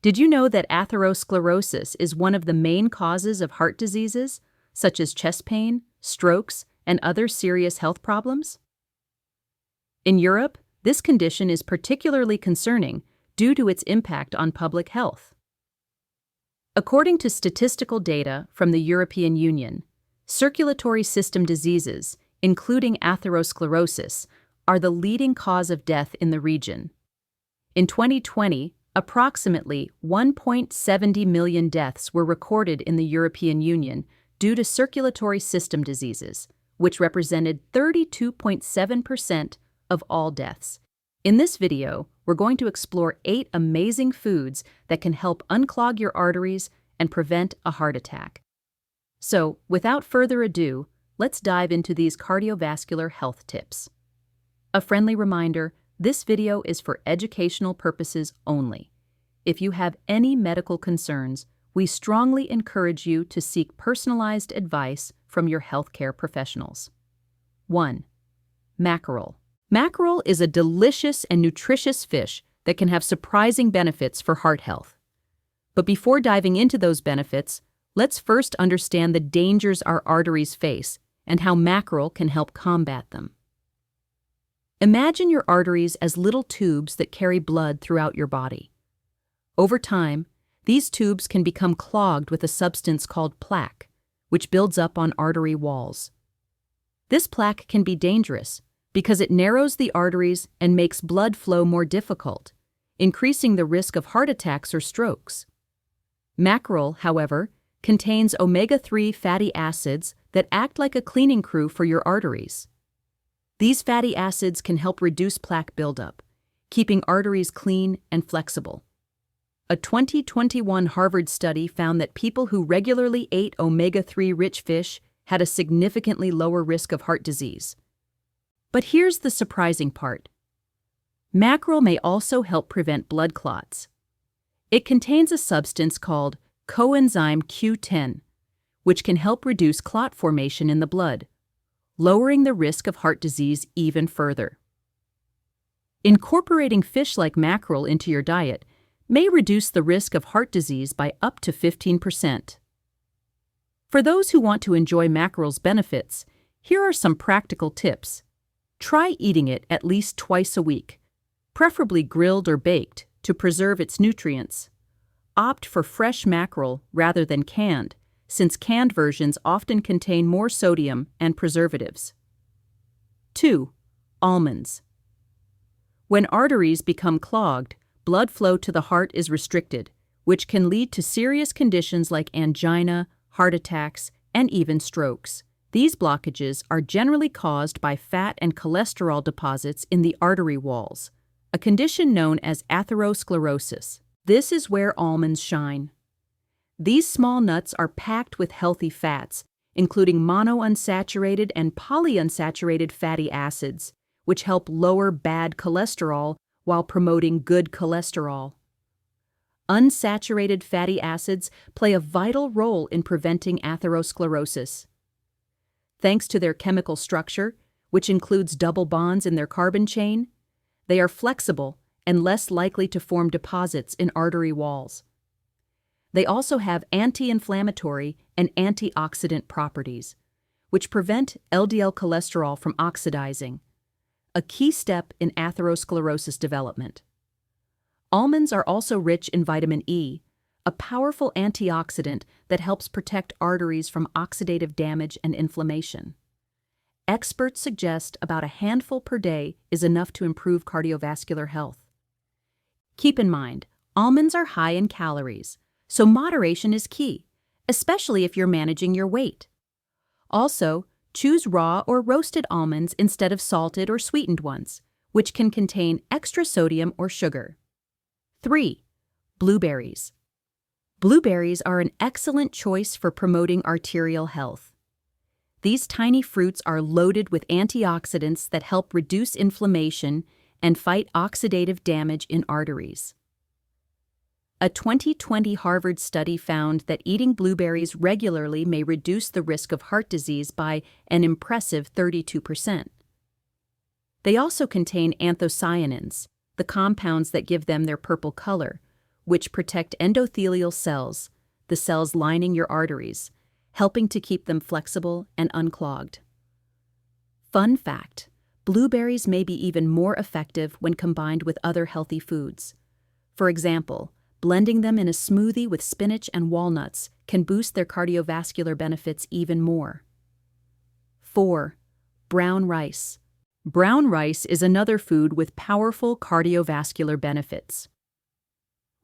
Did you know that atherosclerosis is one of the main causes of heart diseases, such as chest pain, strokes, and other serious health problems? In Europe, this condition is particularly concerning due to its impact on public health. According to statistical data from the European Union, circulatory system diseases, including atherosclerosis, are the leading cause of death in the region. In 2020, approximately 1.70 million deaths were recorded in the European Union due to circulatory system diseases, which represented 32.7% of all deaths. In this video, we're going to explore 8 amazing foods that can help unclog your arteries and prevent a heart attack. So, without further ado, let's dive into these cardiovascular health tips. A friendly reminder, this video is for educational purposes only. If you have any medical concerns, we strongly encourage you to seek personalized advice from your healthcare professionals. 1. Mackerel. Mackerel is a delicious and nutritious fish that can have surprising benefits for heart health. But before diving into those benefits, let's first understand the dangers our arteries face and how mackerel can help combat them. Imagine your arteries as little tubes that carry blood throughout your body. Over time, these tubes can become clogged with a substance called plaque, which builds up on artery walls. This plaque can be dangerous because it narrows the arteries and makes blood flow more difficult, increasing the risk of heart attacks or strokes. Mackerel, however, contains omega-3 fatty acids that act like a cleaning crew for your arteries. These fatty acids can help reduce plaque buildup, keeping arteries clean and flexible. A 2021 Harvard study found that people who regularly ate omega-3 rich fish had a significantly lower risk of heart disease. But here's the surprising part. Mackerel may also help prevent blood clots. It contains a substance called coenzyme Q10, which can help reduce clot formation in the blood, lowering the risk of heart disease even further. Incorporating fish like mackerel into your diet may reduce the risk of heart disease by up to 15%. For those who want to enjoy mackerel's benefits, here are some practical tips. Try eating it at least twice a week, preferably grilled or baked, to preserve its nutrients. Opt for fresh mackerel rather than canned, since canned versions often contain more sodium and preservatives. 2. Almonds. When arteries become clogged, blood flow to the heart is restricted, which can lead to serious conditions like angina, heart attacks, and even strokes. These blockages are generally caused by fat and cholesterol deposits in the artery walls, a condition known as atherosclerosis. This is where almonds shine. These small nuts are packed with healthy fats, including monounsaturated and polyunsaturated fatty acids, which help lower bad cholesterol while promoting good cholesterol. Unsaturated fatty acids play a vital role in preventing atherosclerosis. Thanks to their chemical structure, which includes double bonds in their carbon chain, they are flexible and less likely to form deposits in artery walls. They also have anti-inflammatory and antioxidant properties, which prevent LDL cholesterol from oxidizing, a key step in atherosclerosis development. Almonds are also rich in vitamin E, a powerful antioxidant that helps protect arteries from oxidative damage and inflammation. Experts suggest about a handful per day is enough to improve cardiovascular health. Keep in mind, almonds are high in calories, so moderation is key, especially if you're managing your weight. Also, choose raw or roasted almonds instead of salted or sweetened ones, which can contain extra sodium or sugar. 3. Blueberries. Blueberries are an excellent choice for promoting arterial health. These tiny fruits are loaded with antioxidants that help reduce inflammation and fight oxidative damage in arteries. A 2020 Harvard study found that eating blueberries regularly may reduce the risk of heart disease by an impressive 32%. They also contain anthocyanins, the compounds that give them their purple color, which protect endothelial cells, the cells lining your arteries, helping to keep them flexible and unclogged. Fun fact: blueberries may be even more effective when combined with other healthy foods. For example, blending them in a smoothie with spinach and walnuts can boost their cardiovascular benefits even more. 4. Brown rice. Brown rice is another food with powerful cardiovascular benefits.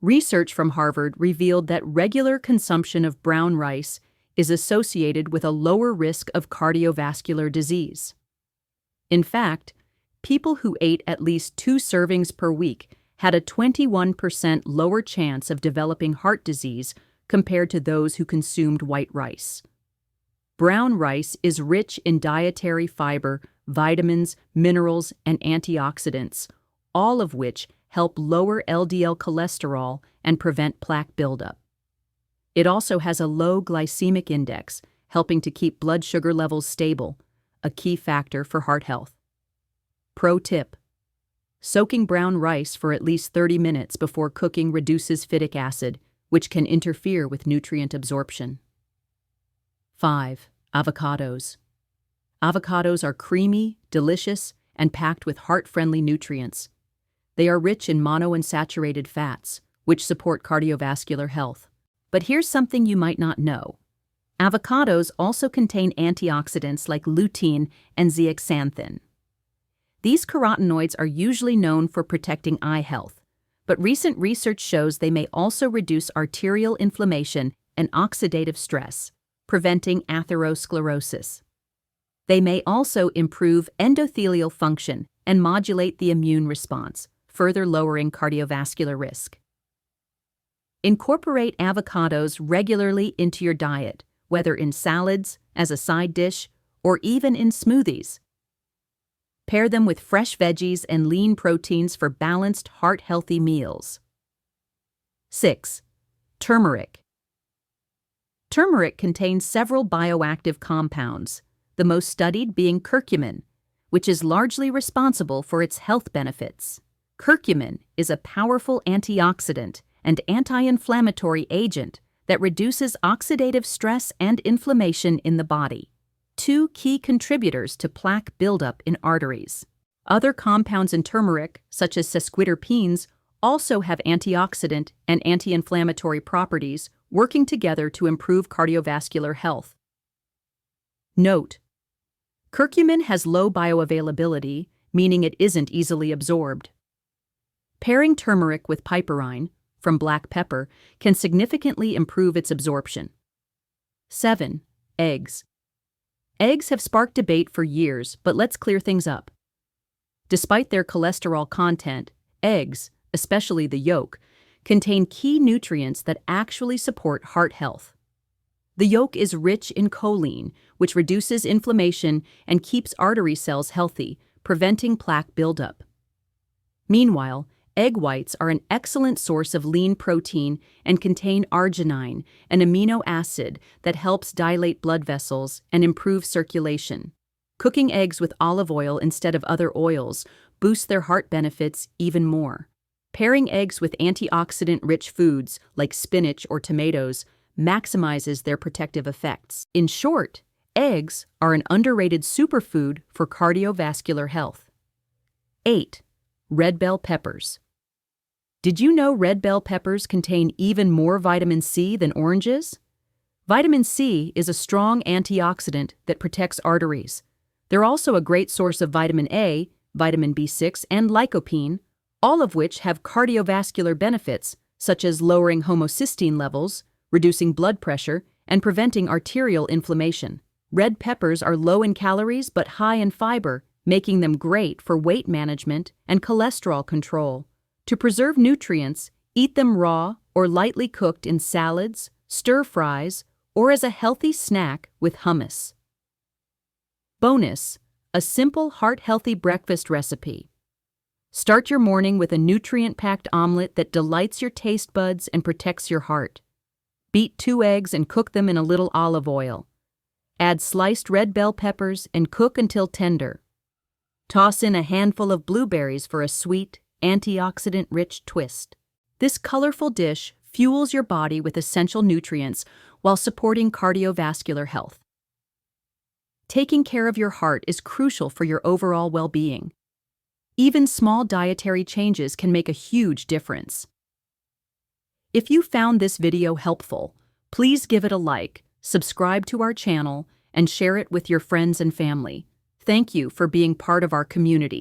Research from Harvard revealed that regular consumption of brown rice is associated with a lower risk of cardiovascular disease. In fact, people who ate at least 2 servings per week had a 21% lower chance of developing heart disease compared to those who consumed white rice. Brown rice is rich in dietary fiber, vitamins, minerals, and antioxidants, all of which help lower LDL cholesterol and prevent plaque buildup. It also has a low glycemic index, helping to keep blood sugar levels stable, a key factor for heart health. Pro tip: soaking brown rice for at least 30 minutes before cooking reduces phytic acid, which can interfere with nutrient absorption. 5. Avocados. Avocados are creamy, delicious, and packed with heart-friendly nutrients. They are rich in monounsaturated fats, which support cardiovascular health. But here's something you might not know. Avocados also contain antioxidants like lutein and zeaxanthin. These carotenoids are usually known for protecting eye health, but recent research shows they may also reduce arterial inflammation and oxidative stress, preventing atherosclerosis. They may also improve endothelial function and modulate the immune response, further lowering cardiovascular risk. Incorporate avocados regularly into your diet, whether in salads, as a side dish, or even in smoothies. Pair them with fresh veggies and lean proteins for balanced, heart-healthy meals. 6. Turmeric. Turmeric contains several bioactive compounds, the most studied being curcumin, which is largely responsible for its health benefits. Curcumin is a powerful antioxidant and anti-inflammatory agent that reduces oxidative stress and inflammation in the body, 2 key contributors to plaque buildup in arteries. Other compounds in turmeric, such as sesquiterpenes, also have antioxidant and anti-inflammatory properties working together to improve cardiovascular health. Note: curcumin has low bioavailability, meaning it isn't easily absorbed. Pairing turmeric with piperine, from black pepper, can significantly improve its absorption. 7. Eggs. Eggs have sparked debate for years, but let's clear things up. Despite their cholesterol content, eggs, especially the yolk, contain key nutrients that actually support heart health. The yolk is rich in choline, which reduces inflammation and keeps artery cells healthy, preventing plaque buildup. Meanwhile, egg whites are an excellent source of lean protein and contain arginine, an amino acid that helps dilate blood vessels and improve circulation. Cooking eggs with olive oil instead of other oils boosts their heart benefits even more. Pairing eggs with antioxidant-rich foods like spinach or tomatoes maximizes their protective effects. In short, eggs are an underrated superfood for cardiovascular health. 8. Red bell peppers. Did you know red bell peppers contain even more vitamin C than oranges? Vitamin C is a strong antioxidant that protects arteries. They're also a great source of vitamin A, vitamin B6, and lycopene, all of which have cardiovascular benefits such as lowering homocysteine levels, reducing blood pressure, and preventing arterial inflammation. Red peppers are low in calories but high in fiber, making them great for weight management and cholesterol control. To preserve nutrients, eat them raw or lightly cooked in salads, stir-fries, or as a healthy snack with hummus. Bonus: a simple heart-healthy breakfast recipe. Start your morning with a nutrient-packed omelet that delights your taste buds and protects your heart. Beat 2 eggs and cook them in a little olive oil. Add sliced red bell peppers and cook until tender. Toss in a handful of blueberries for a sweet, antioxidant-rich twist. This colorful dish fuels your body with essential nutrients while supporting cardiovascular health. Taking care of your heart is crucial for your overall well-being. Even small dietary changes can make a huge difference. If you found this video helpful, please give it a like, subscribe to our channel, and share it with your friends and family. Thank you for being part of our community.